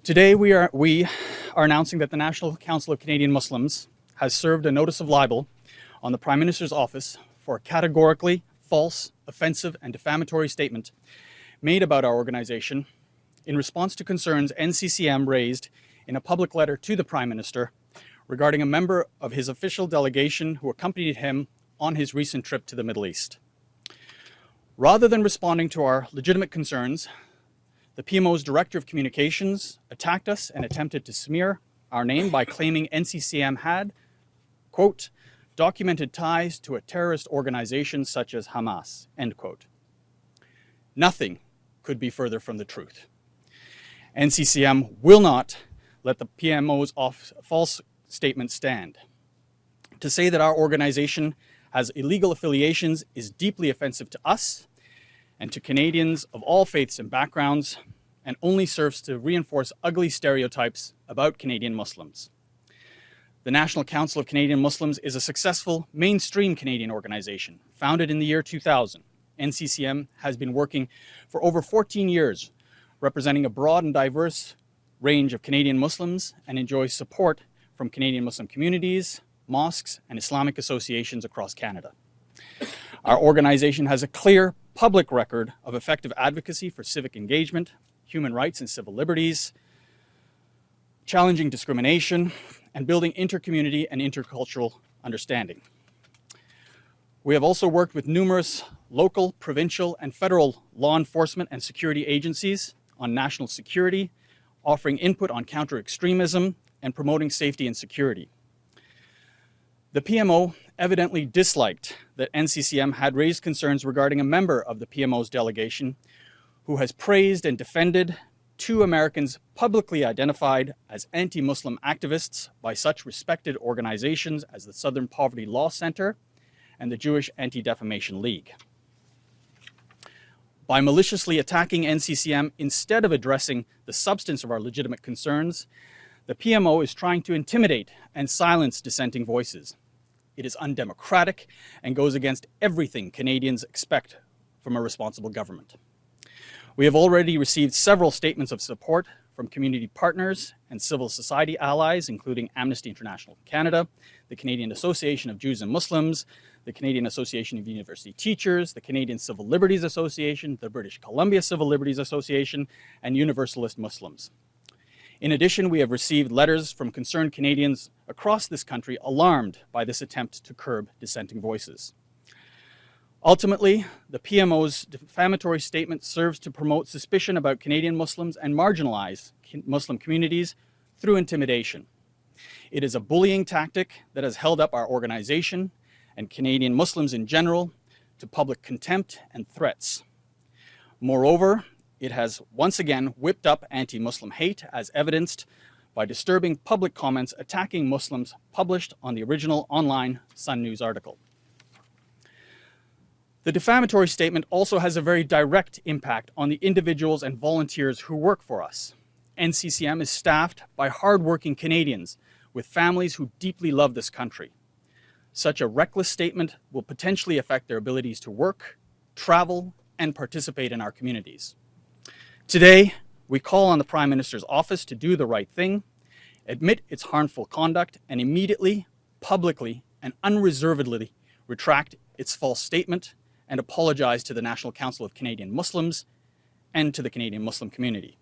Today we are announcing that the National Council of Canadian Muslims has served a notice of libel on the Prime Minister's office for a categorically false, offensive, and defamatory statement made about our organization in response to concerns NCCM raised in a public letter to the Prime Minister regarding a member of his official delegation who accompanied him on his recent trip to the Middle East. Rather than responding to our legitimate concerns, the PMO's Director of Communications attacked us and attempted to smear our name by claiming NCCM had, quote, documented ties to a terrorist organization such as Hamas, end quote. Nothing could be further from the truth. NCCM will not let the PMO's false statement stand. To say that our organization has illegal affiliations is deeply offensive to us and to Canadians of all faiths and backgrounds, and only serves to reinforce ugly stereotypes about Canadian Muslims. The National Council of Canadian Muslims is a successful mainstream Canadian organization. Founded in the year 2000, NCCM has been working for over 14 years, representing a broad and diverse range of Canadian Muslims, and enjoys support from Canadian Muslim communities, mosques, and Islamic associations across Canada. Our organization has a clear public record of effective advocacy for civic engagement, human rights and civil liberties, challenging discrimination, and building intercommunity and intercultural understanding. We have also worked with numerous local, provincial, and federal law enforcement and security agencies on national security, offering input on counter-extremism and promoting safety and security. The PMO evidently disliked that NCCM had raised concerns regarding a member of the PMO's delegation who has praised and defended two Americans publicly identified as anti-Muslim activists by such respected organizations as the Southern Poverty Law Center and the Jewish Anti-Defamation League. By maliciously attacking NCCM instead of addressing the substance of our legitimate concerns, the PMO is trying to intimidate and silence dissenting voices. It is undemocratic and goes against everything Canadians expect from a responsible government. We have already received several statements of support from community partners and civil society allies, including Amnesty International Canada, the Canadian Association of Jews and Muslims, the Canadian Association of University Teachers, the Canadian Civil Liberties Association, the British Columbia Civil Liberties Association, and Universalist Muslims. In addition, we have received letters from concerned Canadians across this country alarmed by this attempt to curb dissenting voices. Ultimately, the PMO's defamatory statement serves to promote suspicion about Canadian Muslims and marginalize Muslim communities through intimidation. It is a bullying tactic that has held up our organization and Canadian Muslims in general to public contempt and threats. Moreover, it has once again whipped up anti-Muslim hate, as evidenced by disturbing public comments attacking Muslims published on the original online Sun News article. The defamatory statement also has a very direct impact on the individuals and volunteers who work for us. NCCM is staffed by hardworking Canadians with families who deeply love this country. Such a reckless statement will potentially affect their abilities to work, travel, and participate in our communities. Today, we call on the Prime Minister's office to do the right thing, admit its harmful conduct, and immediately, publicly, and unreservedly retract its false statement and apologize to the National Council of Canadian Muslims and to the Canadian Muslim community.